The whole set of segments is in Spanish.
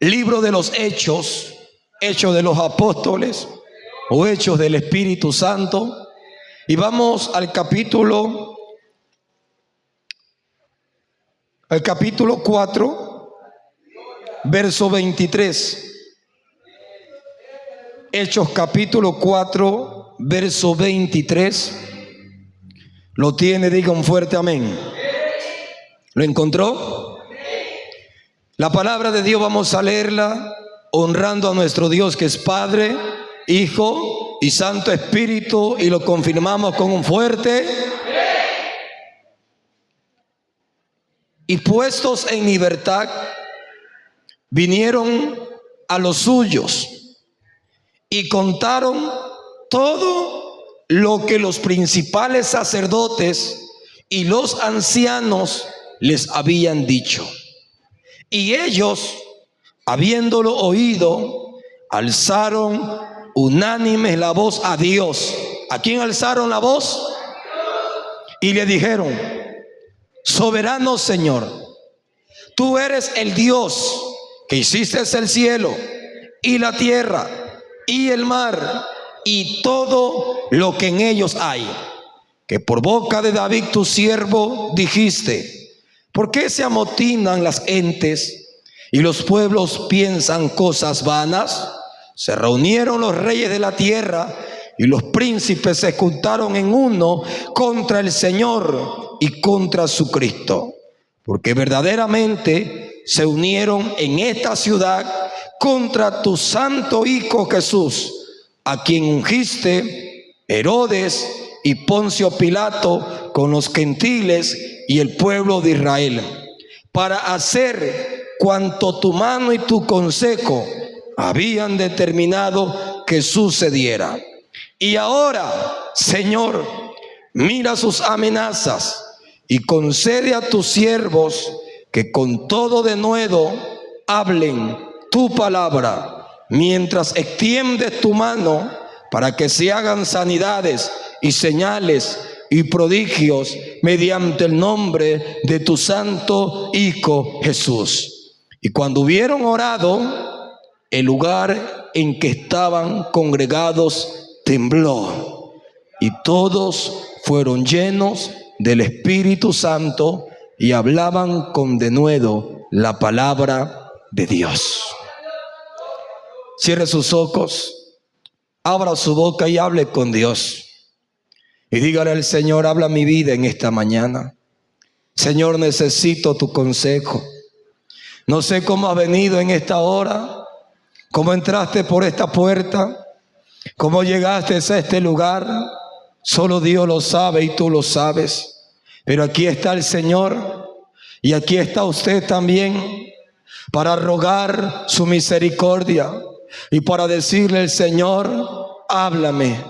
libro de los Hechos, Hechos de los Apóstoles o Hechos del Espíritu Santo, y vamos al capítulo 4, verso 23. Hechos capítulo 4, verso 23. ¿Lo tiene? Diga un fuerte amén. ¿Lo encontró? La palabra de Dios vamos a leerla honrando a nuestro Dios, que es Padre, Hijo y Santo Espíritu, y lo confirmamos con un fuerte. Y puestos en libertad, vinieron a los suyos y contaron todo lo que los principales sacerdotes y los ancianos les habían dicho. Y ellos, habiéndolo oído, alzaron unánimes la voz a Dios. ¿A quién alzaron la voz? Y le dijeron: soberano Señor, tú eres el Dios que hiciste el cielo y la tierra y el mar y todo lo que en ellos hay, que por boca de David tu siervo dijiste: ¿por qué se amotinan las gentes y los pueblos piensan cosas vanas? Se reunieron los reyes de la tierra y los príncipes se juntaron en uno contra el Señor y contra su Cristo, porque verdaderamente se unieron en esta ciudad contra tu santo Hijo Jesús, a quien ungiste Herodes y Poncio Pilato con los gentiles y el pueblo de Israel, para hacer cuanto tu mano y tu consejo habían determinado que sucediera. Y ahora, Señor, mira sus amenazas y concede a tus siervos que con todo denuedo hablen tu palabra, mientras extiendes tu mano para que se hagan sanidades y señales y prodigios mediante el nombre de tu santo Hijo Jesús. Y cuando hubieron orado, el lugar en que estaban congregados tembló, y todos fueron llenos del Espíritu Santo y hablaban con denuedo la palabra de Dios. Cierre sus ojos, abra su boca y hable con Dios. Y dígale al Señor: habla mi vida en esta mañana. Señor, necesito tu consejo. No sé cómo has venido en esta hora, cómo entraste por esta puerta, cómo llegaste a este lugar. Solo Dios lo sabe y tú lo sabes. Pero aquí está el Señor y aquí está usted también para rogar su misericordia y para decirle al Señor: háblame,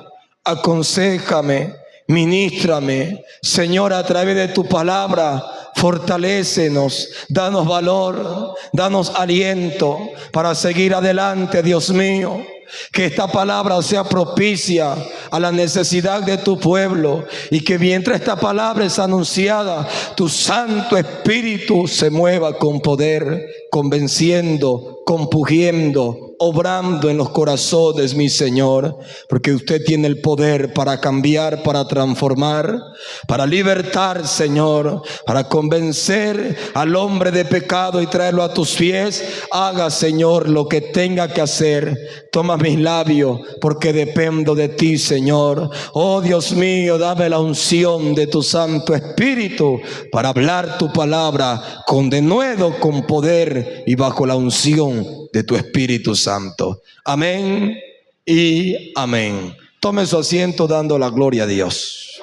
aconséjame, ministrame, Señor, a través de tu palabra. Fortalécenos, danos valor, danos aliento para seguir adelante, Dios mío. Que esta palabra sea propicia a la necesidad de tu pueblo, y que mientras esta palabra es anunciada, tu Santo Espíritu se mueva con poder, convenciendo, compungiendo, obrando en los corazones, mi Señor, porque usted tiene el poder para cambiar, para transformar, para libertar, Señor, para convencer al hombre de pecado y traerlo a tus pies. Haga, Señor, lo que tenga que hacer. Toma mis labios, porque dependo de ti, Señor. Oh Dios mío, dame la unción de tu Santo Espíritu para hablar tu palabra con denuedo, con poder y bajo la unción de tu Espíritu Santo. Amén y amén. Tome su asiento dando la gloria a Dios.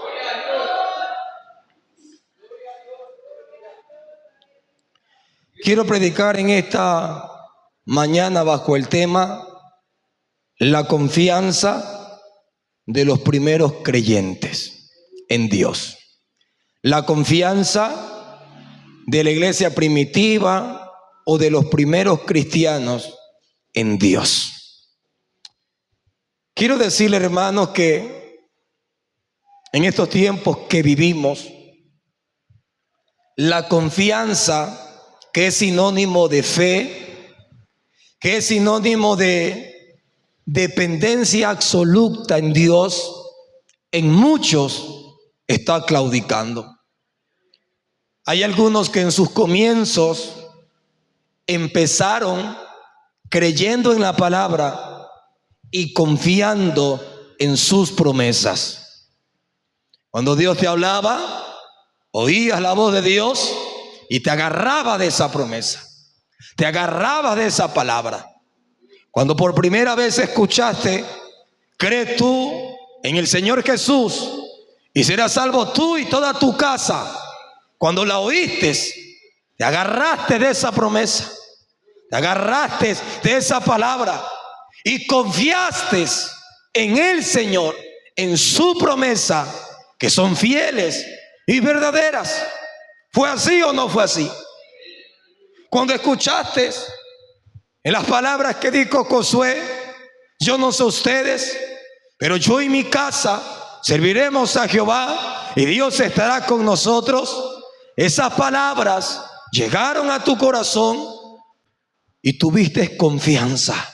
Quiero predicar en esta mañana bajo el tema: la confianza de los primeros creyentes en Dios. La confianza de la iglesia primitiva o de los primeros cristianos en Dios. Quiero decirle, hermanos, que en estos tiempos que vivimos, la confianza, que es sinónimo de fe, que es sinónimo de dependencia absoluta en Dios, en muchos está claudicando. Hay algunos que en sus comienzos empezaron creyendo en la palabra y confiando en sus promesas. Cuando Dios te hablaba, oías la voz de Dios y te agarraba de esa promesa, te agarrabas de esa palabra. Cuando por primera vez escuchaste, crees tú en el Señor Jesús y serás salvo tú y toda tu casa. Cuando la oíste, te agarraste de esa promesa, te agarraste de esa palabra y confiaste en el Señor, en su promesa, que son fieles y verdaderas. ¿Fue así o no fue así? Cuando escuchaste en las palabras que dijo Josué, yo no sé ustedes, pero yo y mi casa serviremos a Jehová y Dios estará con nosotros. Esas palabras llegaron a tu corazón y tuviste confianza.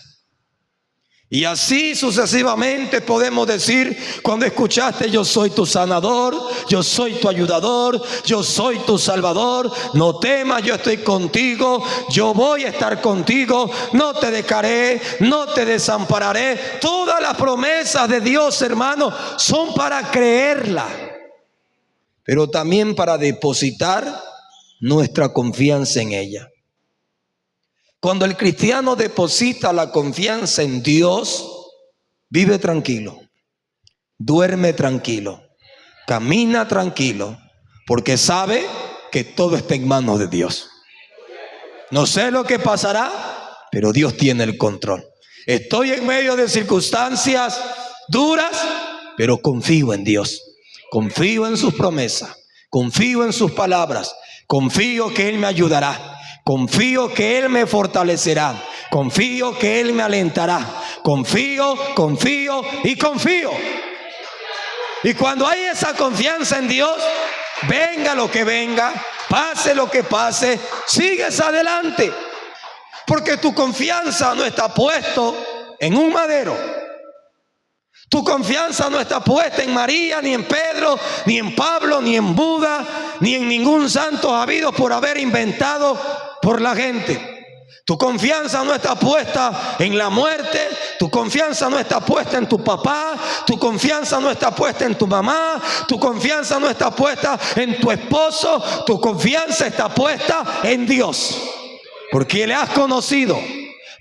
Y así sucesivamente podemos decir, cuando escuchaste, yo soy tu sanador, yo soy tu ayudador, yo soy tu salvador, no temas, yo estoy contigo, yo voy a estar contigo, no te dejaré, no te desampararé. Todas las promesas de Dios, hermano, son para creerla, pero también para depositar nuestra confianza en ella. Cuando el cristiano deposita la confianza en Dios, vive tranquilo, duerme tranquilo, camina tranquilo, porque sabe que todo está en manos de Dios. No sé lo que pasará, pero Dios tiene el control. Estoy en medio de circunstancias duras, pero confío en Dios, confío en sus promesas, confío en sus palabras, confío que Él me ayudará. Confío que Él me fortalecerá. Confío que Él me alentará. Confío. Y cuando hay esa confianza en Dios, venga lo que venga, pase lo que pase, sigues adelante. Porque tu confianza no está puesto en un madero. Tu confianza no está puesta en María, ni en Pedro, ni en Pablo, ni en Buda, ni en ningún santo habido por haber inventado por la gente. Tu confianza no está puesta en la muerte, tu confianza no está puesta en tu papá, tu confianza no está puesta en tu mamá, tu confianza no está puesta en tu esposo, tu confianza está puesta en Dios. Porque le has conocido,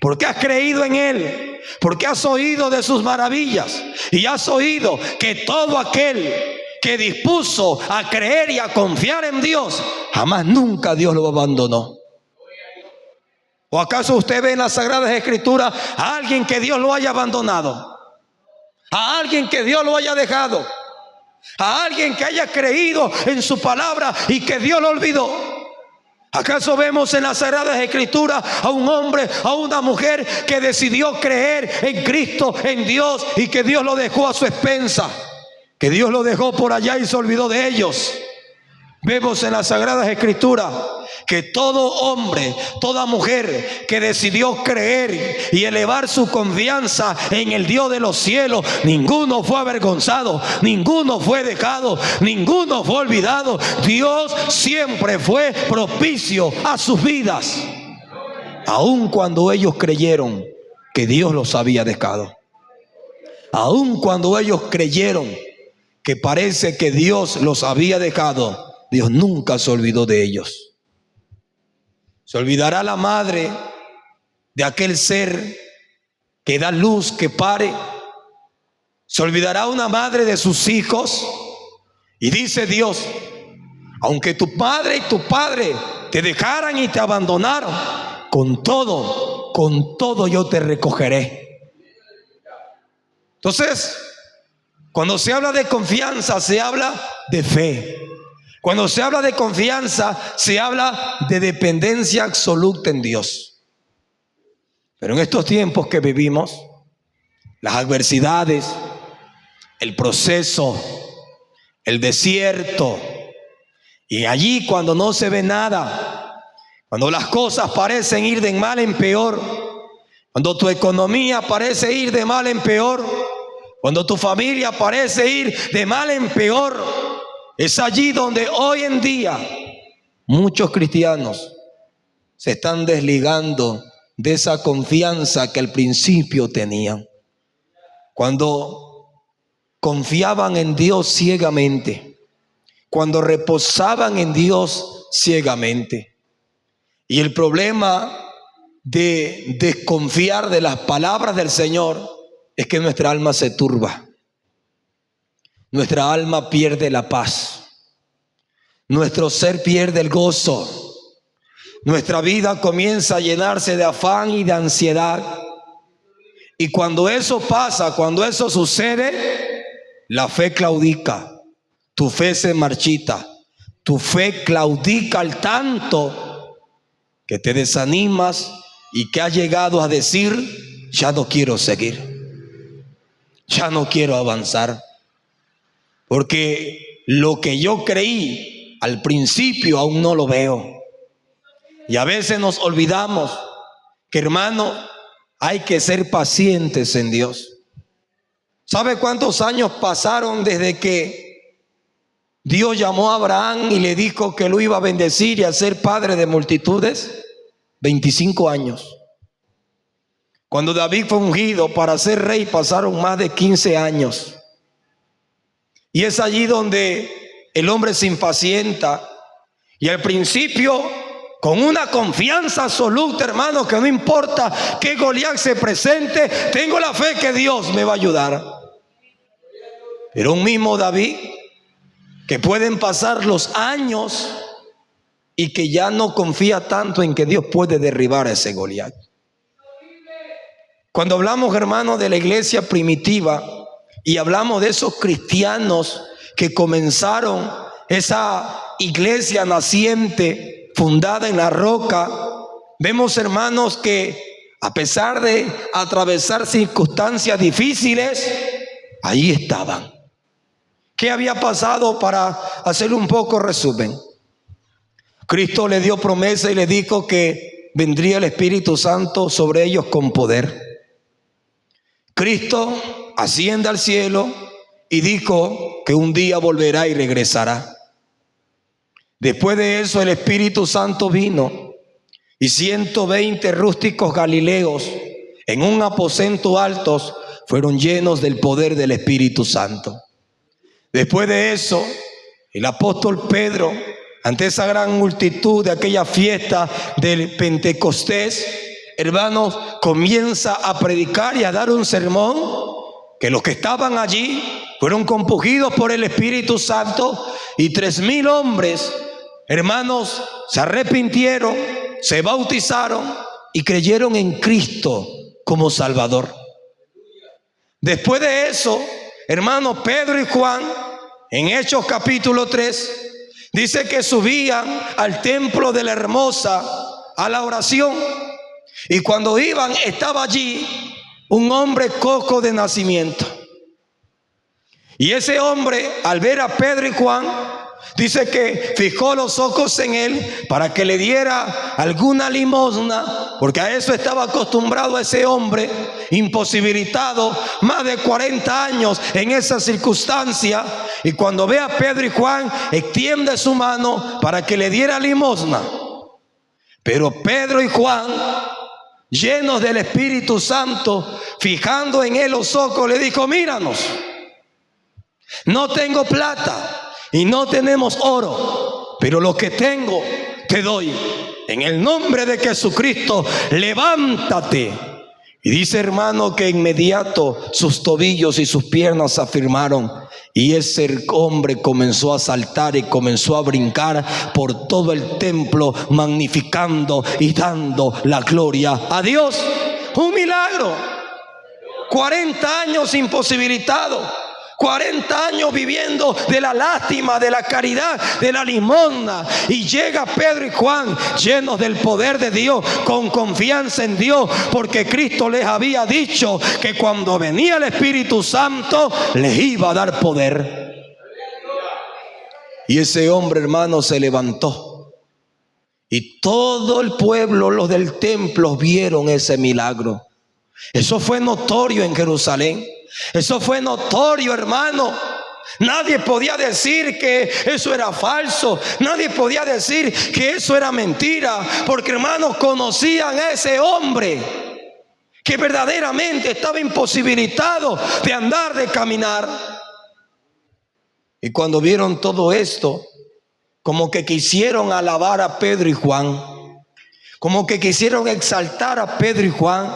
porque has creído en Él, porque has oído de sus maravillas y has oído que todo aquel que dispuso a creer y a confiar en Dios, jamás nunca Dios lo abandonó. ¿O acaso usted ve en las Sagradas Escrituras a alguien que Dios lo haya abandonado? A alguien que Dios lo haya dejado. A alguien que haya creído en su palabra y que Dios lo olvidó. ¿Acaso vemos en las Sagradas Escrituras a un hombre, a una mujer que decidió creer en Cristo, en Dios, y que Dios lo dejó a su expensa? Que Dios lo dejó por allá y se olvidó de ellos. Vemos en las Sagradas Escrituras que todo hombre, toda mujer que decidió creer y elevar su confianza en el Dios de los cielos, ninguno fue avergonzado, ninguno fue dejado, ninguno fue olvidado. Dios siempre fue propicio a sus vidas, aun cuando ellos creyeron que Dios los había dejado, aun cuando ellos creyeron que parece que Dios los había dejado. Dios nunca se olvidó de ellos. Se olvidará la madre de aquel ser que da luz, que pare. Se olvidará una madre de sus hijos. Y dice Dios, aunque tu madre y tu padre te dejaran y te abandonaron, con todo yo te recogeré. Entonces, cuando se habla de confianza, se habla de fe. Cuando se habla de confianza, se habla de dependencia absoluta en Dios. Pero en estos tiempos que vivimos, las adversidades, el proceso, el desierto, y allí cuando no se ve nada, cuando las cosas parecen ir de mal en peor, Cuando tu economía parece ir de mal en peor, cuando tu familia parece ir de mal en peor, es allí donde hoy en día muchos cristianos se están desligando de esa confianza que al principio tenían. Cuando confiaban en Dios ciegamente, cuando reposaban en Dios ciegamente. Y el problema de desconfiar de las palabras del Señor es que nuestra alma se turba. Nuestra alma pierde la paz. Nuestro ser pierde el gozo. Nuestra vida comienza a llenarse de afán y de ansiedad. Y cuando eso pasa, cuando eso sucede, la fe claudica. Tu fe se marchita. Tu fe claudica al tanto que te desanimas y que has llegado a decir: ya no quiero seguir. Ya no quiero avanzar. Porque lo que yo creí al principio aún no lo veo. Y a veces nos olvidamos que, hermano, hay que ser pacientes en Dios. ¿Sabe cuántos años pasaron desde que Dios llamó a Abraham y le dijo que lo iba a bendecir y a ser padre de multitudes? 25 años. Cuando David fue ungido para ser rey, pasaron más de 15 años. Y es allí donde el hombre se impacienta. Y al principio, con una confianza absoluta, hermano, que no importa que Goliat se presente, tengo la fe que Dios me va a ayudar. Pero un mismo David, que pueden pasar los años y que ya no confía tanto en que Dios puede derribar a ese Goliat. Cuando hablamos, hermano, de la iglesia primitiva y hablamos de esos cristianos que comenzaron esa iglesia naciente fundada en la roca, vemos, hermanos, que a pesar de atravesar circunstancias difíciles, ahí estaban. ¿Qué había pasado? Para hacer un poco resumen. Cristo le dio promesa y le dijo que vendría el Espíritu Santo sobre ellos con poder. Cristo asciende al cielo y dijo que un día volverá y regresará. Después de eso, el Espíritu Santo vino y 120 rústicos galileos en un aposento alto fueron llenos del poder del Espíritu Santo. Después de eso, el apóstol Pedro, ante esa gran multitud de aquella fiesta del Pentecostés, hermanos, comienza a predicar y a dar un sermón que los que estaban allí fueron compungidos por el Espíritu Santo y 3,000 hombres, hermanos, se arrepintieron, se bautizaron y creyeron en Cristo como Salvador. Después de eso, hermanos, Pedro y Juan, en Hechos capítulo 3, dice que subían al templo de la Hermosa a la oración. Y cuando iban, estaba allí un hombre cojo de nacimiento. Y ese hombre, al ver a Pedro y Juan, dice que fijó los ojos en él para que le diera alguna limosna, porque a eso estaba acostumbrado ese hombre, imposibilitado, más de 40 años en esa circunstancia. Y cuando ve a Pedro y Juan, extiende su mano para que le diera limosna. Pero Pedro y Juan, llenos del Espíritu Santo, fijando en él los ojos, le dijo: míranos, no tengo plata y no tenemos oro, pero lo que tengo te doy. En el nombre de Jesucristo, levántate. Y dice, hermano, que inmediato sus tobillos y sus piernas se afirmaron. Y ese hombre comenzó a saltar y comenzó a brincar por todo el templo, magnificando y dando la gloria a Dios. Un milagro. 40 años imposibilitado. 40 años viviendo de la lástima, de la caridad, de la limosna. Y llega Pedro y Juan llenos del poder de Dios, con confianza en Dios, porque Cristo les había dicho que cuando venía el Espíritu Santo les iba a dar poder. Y ese hombre, hermano, se levantó. Y todo el pueblo, los del templo, vieron ese milagro. Eso fue notorio en Jerusalén. Eso fue notorio, hermano. Nadie podía decir que eso era falso. Nadie podía decir que eso era mentira. Porque, hermanos, conocían a ese hombre que verdaderamente estaba imposibilitado de andar, de caminar. Y cuando vieron todo esto, como que quisieron alabar a Pedro y Juan, como que quisieron exaltar a Pedro y Juan.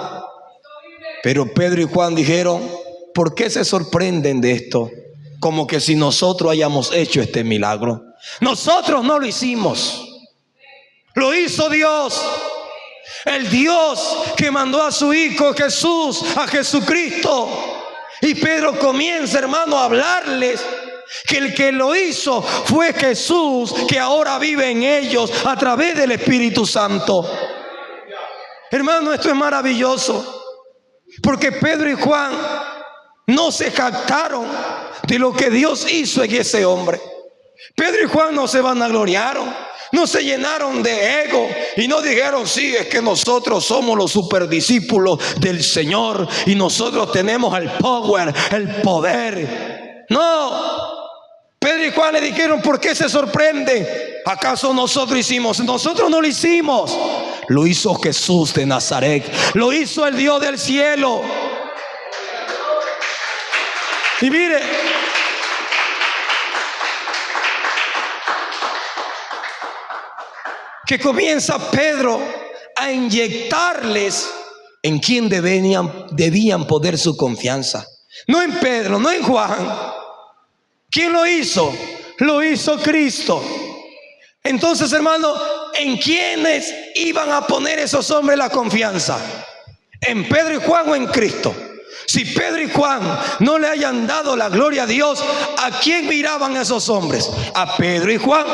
Pero Pedro y Juan dijeron: ¿por qué se sorprenden de esto? Como que si nosotros hayamos hecho este milagro. Nosotros no lo hicimos, lo hizo Dios. El Dios que mandó a su Hijo Jesús, a Jesucristo. Y Pedro comienza, hermano, a hablarles que el que lo hizo fue Jesús, que ahora vive en ellos a través del Espíritu Santo. Hermano, esto es maravilloso, porque Pedro y Juan no se jactaron de lo que Dios hizo en ese hombre. Pedro y Juan no se vanagloriaron, no se llenaron de ego y no dijeron: sí, es que nosotros somos los superdiscípulos del Señor y nosotros tenemos el power, el poder. No. Pedro y Juan le dijeron: ¿por qué se sorprende? ¿Acaso nosotros hicimos? Nosotros no lo hicimos. Lo hizo Jesús de Nazaret. Lo hizo el Dios del cielo. Y mire, que comienza Pedro a inyectarles en quien debían poner su confianza. No en Pedro, no en Juan. ¿Quién lo hizo? Lo hizo Cristo. Entonces, hermano, ¿en quiénes iban a poner esos hombres la confianza? ¿En Pedro y Juan o en Cristo? Si Pedro y Juan no le hayan dado la gloria a Dios, ¿a quién miraban esos hombres? A Pedro y Juan.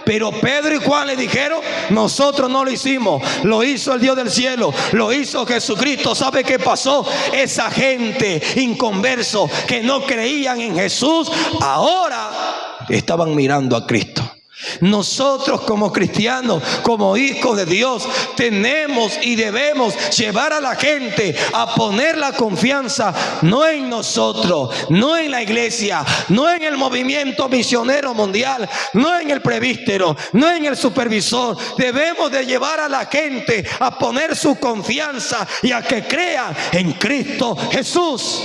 Pero Pedro y Juan le dijeron: nosotros no lo hicimos, lo hizo el Dios del cielo, lo hizo Jesucristo. ¿Sabe qué pasó? Esa gente inconverso que no creían en Jesús, ahora estaban mirando a Cristo. Nosotros como cristianos, como hijos de Dios, tenemos y debemos llevar a la gente a poner la confianza no en nosotros, no en la iglesia, no en el movimiento misionero mundial, no en el presbítero, no en el supervisor. Debemos de llevar a la gente a poner su confianza y a que crean en Cristo Jesús.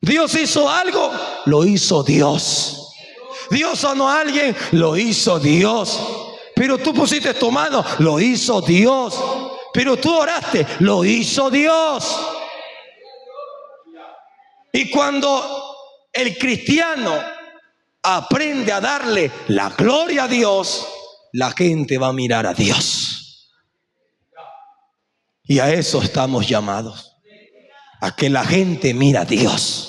Dios hizo algo, lo hizo Dios. Dios sanó a alguien, lo hizo Dios. Pero tú pusiste tu mano, lo hizo Dios. Pero tú oraste, lo hizo Dios. Y cuando el cristiano aprende a darle la gloria a Dios, la gente va a mirar a Dios. Y a eso estamos llamados, a que la gente mira a Dios.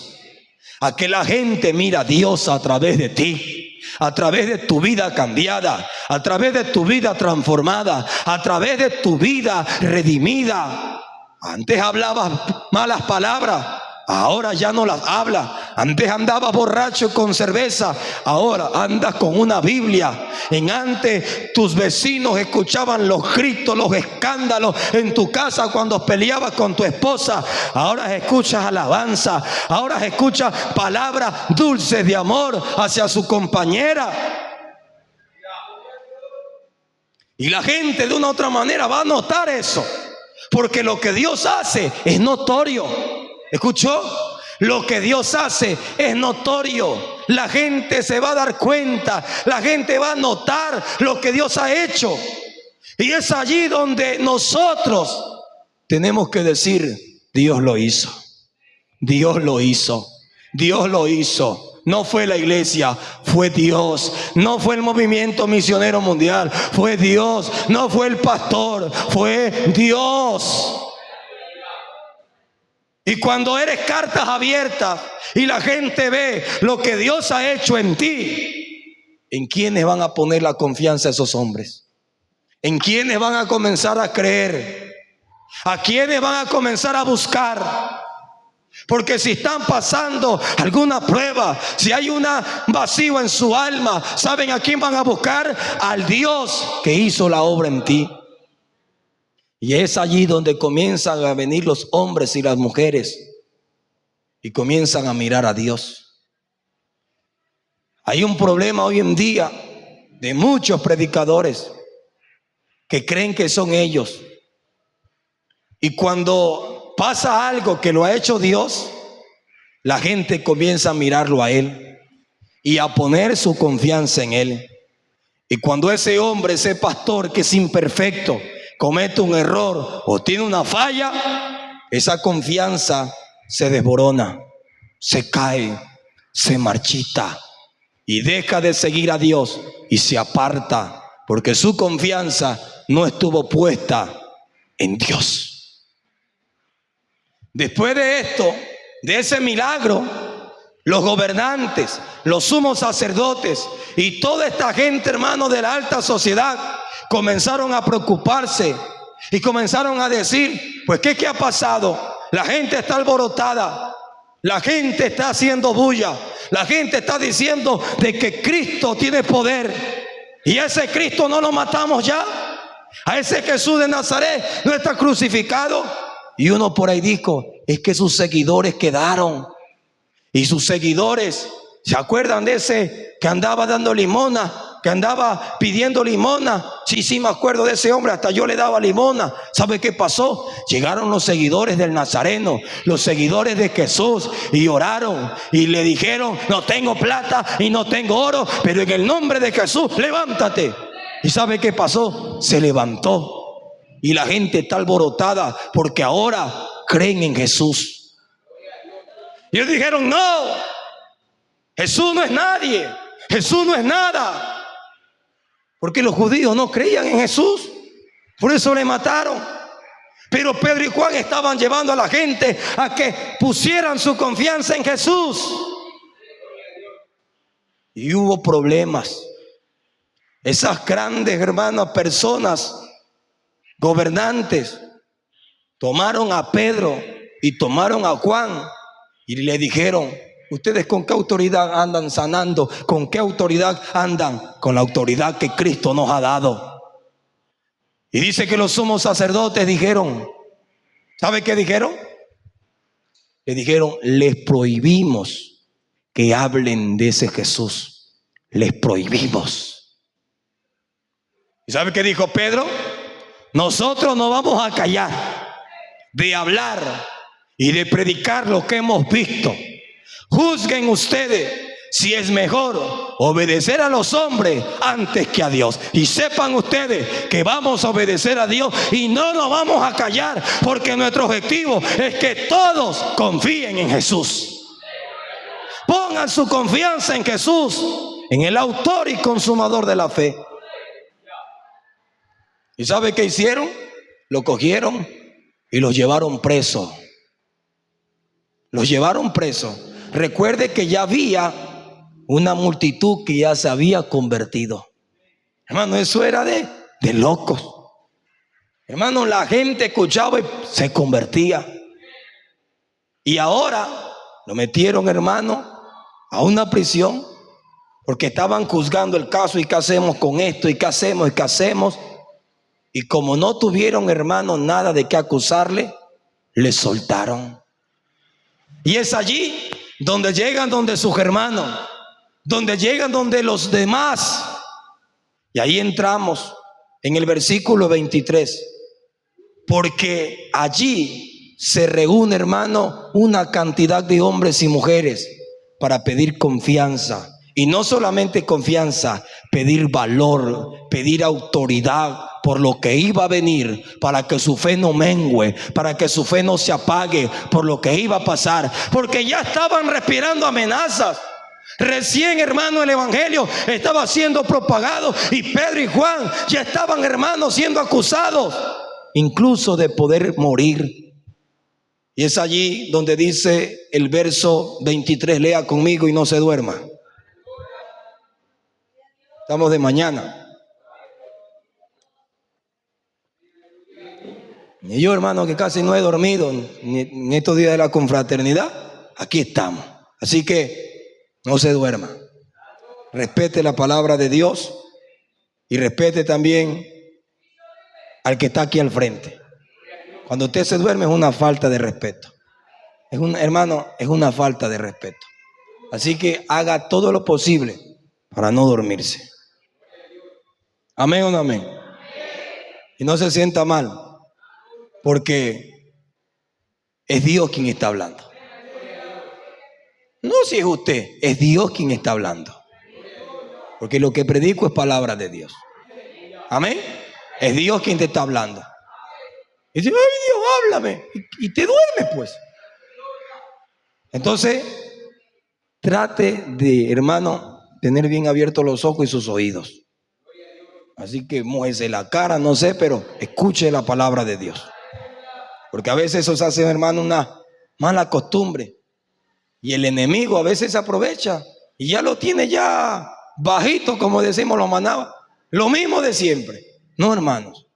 A que la gente mira a Dios a través de ti, a través de tu vida cambiada, a través de tu vida transformada, a través de tu vida redimida. Antes hablabas malas palabras, ahora ya no las hablas. Antes andabas borracho con cerveza, ahora andas con una Biblia. Antes tus vecinos escuchaban los gritos, los escándalos en tu casa cuando peleabas con tu esposa. Ahora escuchas alabanza, ahora escuchas palabras dulces de amor hacia su compañera. Y la gente de una u otra manera va a notar eso, porque lo que Dios hace es notorio. ¿Escuchó? Lo que Dios hace es notorio. La gente se va a dar cuenta, la gente va a notar lo que Dios ha hecho. Y es allí donde nosotros tenemos que decir: Dios lo hizo, Dios lo hizo, Dios lo hizo. No fue la iglesia, fue Dios. No fue el movimiento misionero mundial, fue Dios. No fue el pastor, fue Dios. Y cuando eres cartas abiertas y la gente ve lo que Dios ha hecho en ti, ¿en quiénes van a poner la confianza esos hombres? ¿En quiénes van a comenzar a creer? ¿A quiénes van a comenzar a buscar? Porque si están pasando alguna prueba, si hay un vacío en su alma, ¿saben a quién van a buscar? Al Dios que hizo la obra en ti. Y es allí donde comienzan a venir los hombres y las mujeres y comienzan a mirar a Dios. Hay un problema hoy en día de muchos predicadores que creen que son ellos. Y cuando pasa algo que lo ha hecho Dios, la gente comienza a mirarlo a Él y a poner su confianza en Él. Y cuando ese hombre, ese pastor que es imperfecto, comete un error o tiene una falla, esa confianza se desborona, se cae, se marchita y deja de seguir a Dios y se aparta, porque su confianza no estuvo puesta en Dios. Después de esto, de ese milagro, los gobernantes, los sumos sacerdotes y toda esta gente, hermano, de la alta sociedad, comenzaron a preocuparse y comenzaron a decir, pues ¿qué ha pasado? La gente está alborotada, la gente está haciendo bulla, la gente está diciendo de que Cristo tiene poder, y a ese Cristo no lo matamos ya, a ese Jesús de Nazaret no está crucificado. Y uno por ahí dijo, es que sus seguidores quedaron. Y sus seguidores, ¿se acuerdan de ese que andaba dando limona? Que andaba pidiendo limona. Sí, me acuerdo de ese hombre, hasta yo le daba limona. ¿Sabe qué pasó? Llegaron los seguidores del Nazareno, los seguidores de Jesús, y oraron y le dijeron, no tengo plata y no tengo oro, pero en el nombre de Jesús, levántate. ¿Y sabe qué pasó? Se levantó. Y la gente está alborotada porque ahora creen en Jesús. Y ellos dijeron, no, Jesús no es nadie, Jesús no es nada. Porque los judíos no creían en Jesús, por eso le mataron. Pero Pedro y Juan estaban llevando a la gente a que pusieran su confianza en Jesús. Y hubo problemas. Esas grandes, hermanas, personas, gobernantes, tomaron a Pedro y tomaron a Juan y le dijeron, ¿ustedes con qué autoridad andan sanando? ¿Con qué autoridad andan? Con la autoridad que Cristo nos ha dado. Y dice que los sumos sacerdotes dijeron, ¿sabe qué dijeron? Le dijeron, les prohibimos que hablen de ese Jesús. Les prohibimos. ¿Y sabe qué dijo Pedro? Nosotros no vamos a callar de hablar y de predicar lo que hemos visto. Juzguen ustedes si es mejor obedecer a los hombres antes que a Dios. Y sepan ustedes que vamos a obedecer a Dios y no nos vamos a callar, porque nuestro objetivo es que todos confíen en Jesús. Pongan su confianza en Jesús, en el autor y consumador de la fe. ¿Y sabe qué hicieron? Lo cogieron y los llevaron presos. Los llevaron presos. Recuerde que ya había una multitud que ya se había convertido. Hermano, eso era de locos. Hermano, la gente escuchaba y se convertía. Y ahora lo metieron, hermano, a una prisión porque estaban juzgando el caso. ¿Y qué hacemos con esto? ¿Y qué hacemos? ¿Y qué hacemos? Y como no tuvieron, hermano, nada de qué acusarle, le soltaron. Y es allí donde llegan donde sus hermanos, donde llegan donde los demás. Y ahí entramos en el versículo 23. Porque allí se reúne, hermano, una cantidad de hombres y mujeres para pedir confianza. Y no solamente confianza, pedir valor, pedir autoridad por lo que iba a venir, para que su fe no mengue, para que su fe no se apague por lo que iba a pasar, porque ya estaban respirando amenazas. Recién, hermano, el evangelio estaba siendo propagado y Pedro y Juan ya estaban, hermanos, siendo acusados incluso de poder morir. Y es allí donde dice el verso 23, lea conmigo y no se duerma. Estamos de mañana. Y yo, hermano, que casi no he dormido en estos días de la confraternidad, aquí estamos. Así que no se duerma. Respete la palabra de Dios y respete también al que está aquí al frente. Cuando usted se duerme es una falta de respeto. Hermano, es una falta de respeto. Así que haga todo lo posible para no dormirse. Amén o no amén. Y no se sienta mal, porque es Dios quien está hablando. No si es usted, es Dios quien está hablando. Porque lo que predico es palabra de Dios. Amén. Es Dios quien te está hablando. Y dice, ay Dios, háblame. Y te duermes pues. Entonces, trate de, hermano, tener bien abiertos los ojos y sus oídos. Así que mójese la cara, no sé, pero escuche la palabra de Dios. Porque a veces eso se hace, hermano, una mala costumbre. Y el enemigo a veces se aprovecha y ya lo tiene ya bajito, como decimos los manabas. Lo mismo de siempre. No, hermanos.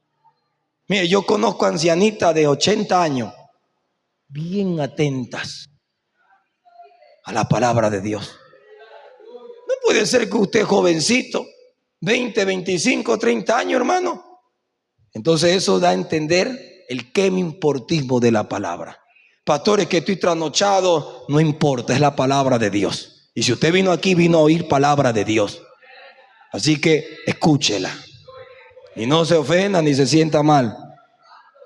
Mire, yo conozco ancianitas de 80 años, bien atentas a la palabra de Dios. No puede ser que usted jovencito, 20, 25, 30 años, hermano. Entonces eso da a entender el qué me importismo de la palabra. Pastores, que estoy trasnochado, no importa, es la palabra de Dios. Y si usted vino aquí, vino a oír palabra de Dios. Así que escúchela. Y no se ofenda ni se sienta mal.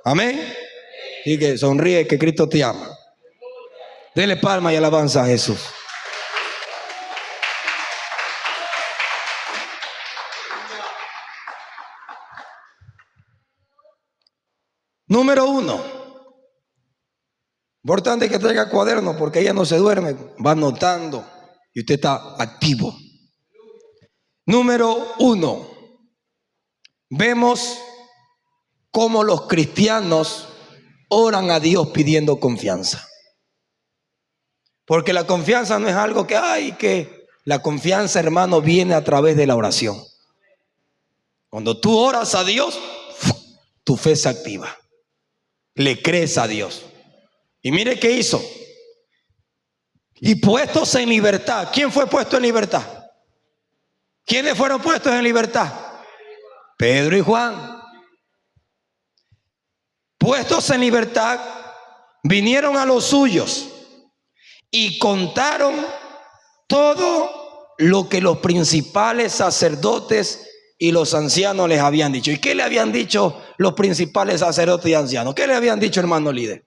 Amén. Así que sonríe, que Cristo te ama. Dele palma y alabanza a Jesús. Número 1. Importante que traiga cuaderno porque ella no se duerme, va anotando y usted está activo. Número 1. Vemos cómo los cristianos oran a Dios pidiendo confianza. Porque la confianza no es algo que la confianza, hermano, viene a través de la oración. Cuando tú oras a Dios, tu fe se activa. Le crees a Dios. Y mire qué hizo. Y puestos en libertad. ¿Quién fue puesto en libertad? ¿Quiénes fueron puestos en libertad? Pedro y Juan. Puestos en libertad, vinieron a los suyos y contaron todo lo que los principales sacerdotes y los ancianos les habían dicho. ¿Y qué le habían dicho los principales sacerdotes y ancianos? ¿Qué le habían dicho, hermano líder?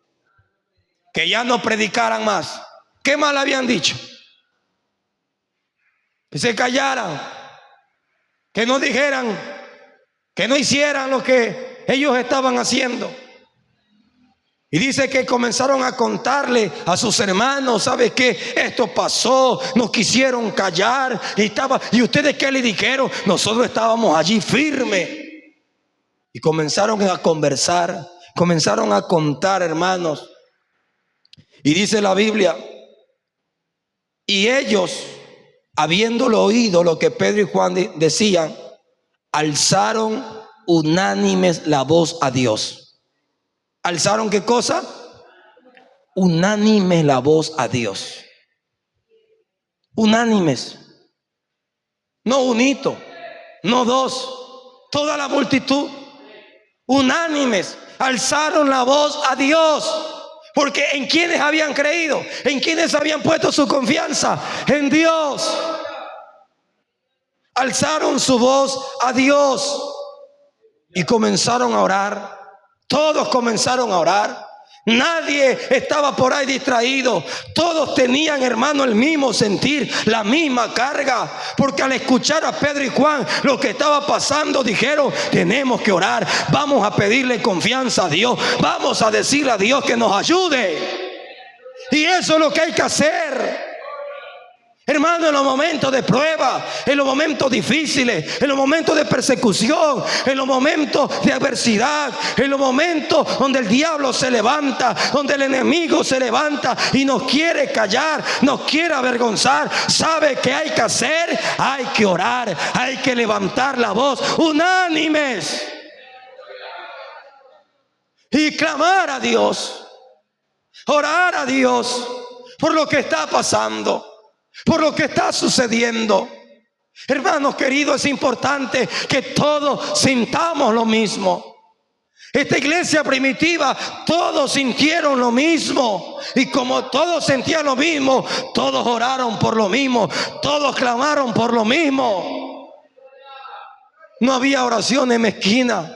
Que ya no predicaran más. ¿Qué más le habían dicho? Que se callaran, que no dijeran, que no hicieran lo que ellos estaban haciendo. Y dice que comenzaron a contarle a sus hermanos, ¿sabe qué? Esto pasó, nos quisieron callar. ¿Y ustedes qué le dijeron? Nosotros estábamos allí firmes. Y comenzaron a conversar, comenzaron a contar, hermanos. Y dice la Biblia, y ellos, habiéndolo oído lo que Pedro y Juan decían, alzaron unánimes la voz a Dios. ¿Alzaron qué cosa? Unánimes la voz a Dios. Unánimes. No unito, no dos, toda la multitud. Unánimes, alzaron la voz a Dios. Porque ¿en quiénes habían creído? ¿En quiénes habían puesto su confianza? En Dios. Alzaron su voz a Dios y comenzaron a orar. Todos comenzaron a orar. Nadie estaba por ahí distraído. Todos tenían, hermano, el mismo sentir, la misma carga. Porque al escuchar a Pedro y Juan lo que estaba pasando, dijeron, tenemos que orar. Vamos a pedirle confianza a Dios. Vamos a decirle a Dios que nos ayude. Y eso es lo que hay que hacer. Hermano, en los momentos de prueba, en los momentos difíciles, en los momentos de persecución, en los momentos de adversidad, en los momentos donde el diablo se levanta, donde el enemigo se levanta y nos quiere callar, nos quiere avergonzar, ¿sabe qué hay que hacer? Hay que orar, hay que levantar la voz unánimes y clamar a Dios, orar a Dios por lo que está pasando, por lo que está sucediendo. Hermanos queridos, es importante que todos sintamos lo mismo. Esta iglesia primitiva, todos sintieron lo mismo. Y como todos sentían lo mismo, todos oraron por lo mismo, todos clamaron por lo mismo. No había oraciones mezquinas,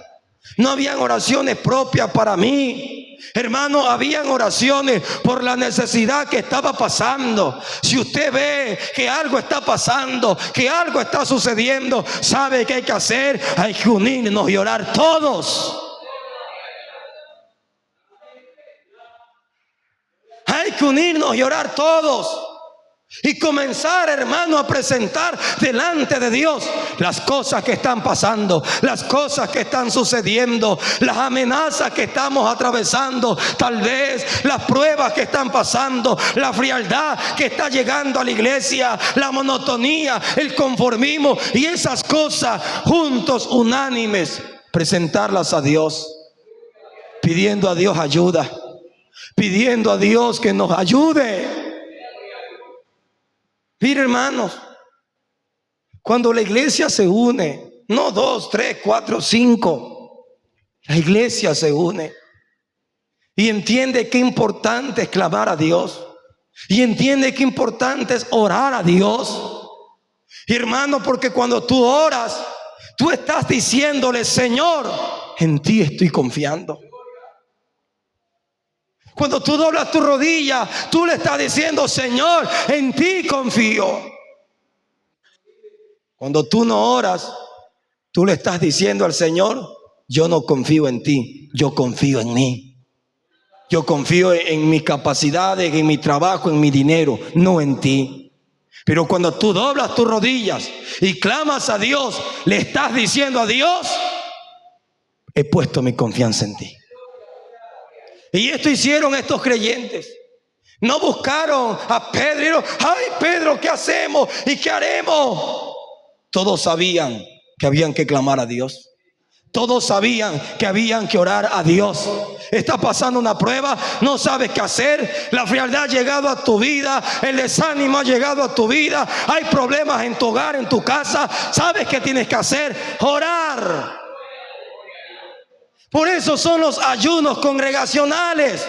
no habían oraciones propias para mí. Hermano, habían oraciones por la necesidad que estaba pasando. Si usted ve que algo está pasando, que algo está sucediendo, ¿sabe qué hay que hacer? Hay que unirnos y orar todos. Hay que unirnos y orar todos. Y comenzar, hermano, a presentar delante de Dios las cosas que están pasando, las cosas que están sucediendo, las amenazas que estamos atravesando, tal vez las pruebas que están pasando, la frialdad que está llegando a la iglesia, la monotonía, el conformismo y esas cosas juntos, unánimes, presentarlas a Dios, pidiendo a Dios ayuda, pidiendo a Dios que nos ayude. Mire, hermanos, cuando la iglesia se une, no 2, 3, 4, 5, la iglesia se une y entiende qué importante es clamar a Dios y entiende qué importante es orar a Dios. Y hermano, porque cuando tú oras, tú estás diciéndole: Señor, en ti estoy confiando. Cuando tú doblas tu rodilla, tú le estás diciendo: Señor, en ti confío. Cuando tú no oras, tú le estás diciendo al Señor: yo no confío en ti, yo confío en mí. Yo confío en mis capacidades, en mi trabajo, en mi dinero, no en ti. Pero cuando tú doblas tus rodillas y clamas a Dios, le estás diciendo a Dios: he puesto mi confianza en ti. Y esto hicieron estos creyentes. No buscaron a Pedro y dijeron: ay, Pedro, ¿qué hacemos y qué haremos? Todos sabían que habían que clamar a Dios. Todos sabían que habían que orar a Dios. Está pasando una prueba, no sabes qué hacer, la frialdad ha llegado a tu vida, el desánimo ha llegado a tu vida, hay problemas en tu hogar, en tu casa. ¿Sabes qué tienes que hacer? Orar. Por eso son los ayunos congregacionales.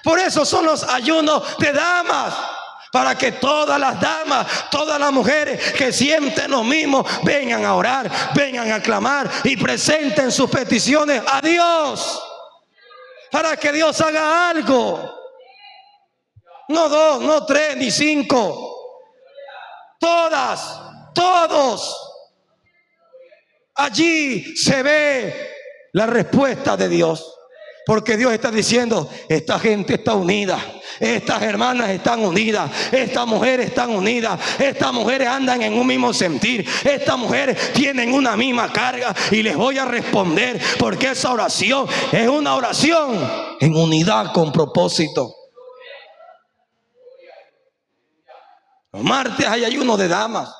Por eso son los ayunos de damas. Para que todas las damas, todas las mujeres que sienten lo mismo, vengan a orar, vengan a clamar y presenten sus peticiones a Dios. Para que Dios haga algo. No 2, no 3, ni 5. Todas, todos. Allí se ve la respuesta de Dios. Porque Dios está diciendo: esta gente está unida, estas hermanas están unidas, estas mujeres están unidas, estas mujeres andan en un mismo sentir, estas mujeres tienen una misma carga y les voy a responder, porque esa oración es una oración en unidad con propósito. Los martes hay ayuno de damas.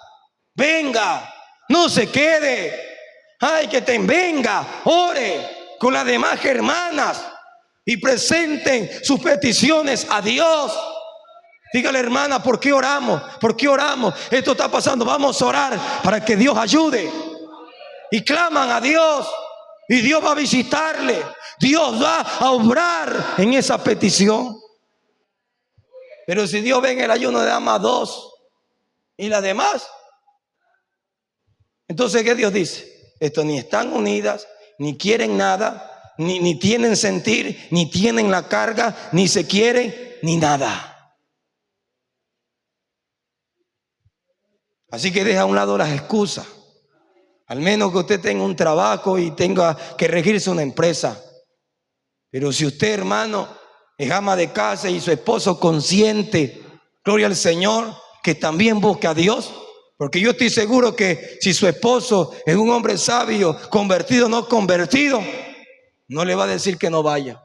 Venga, no se quede. Ay, que venga, ore con las demás hermanas y presenten sus peticiones a Dios. Dígale: hermana, ¿por qué oramos? ¿Por qué oramos? Esto está pasando, vamos a orar para que Dios ayude. Y claman a Dios y Dios va a visitarle. Dios va a obrar en esa petición. Pero si Dios ve en el ayuno de damas 2 y las demás, entonces ¿qué Dios dice? Estos ni están unidas, ni quieren nada, ni tienen sentir, ni tienen la carga, ni se quieren, ni nada. Así que deja a un lado las excusas. Al menos que usted tenga un trabajo y tenga que regirse una empresa. Pero si usted, hermano, es ama de casa y su esposo consciente, gloria al Señor, que también busque a Dios. Porque yo estoy seguro que si su esposo es un hombre sabio, convertido o no convertido, no le va a decir que no vaya.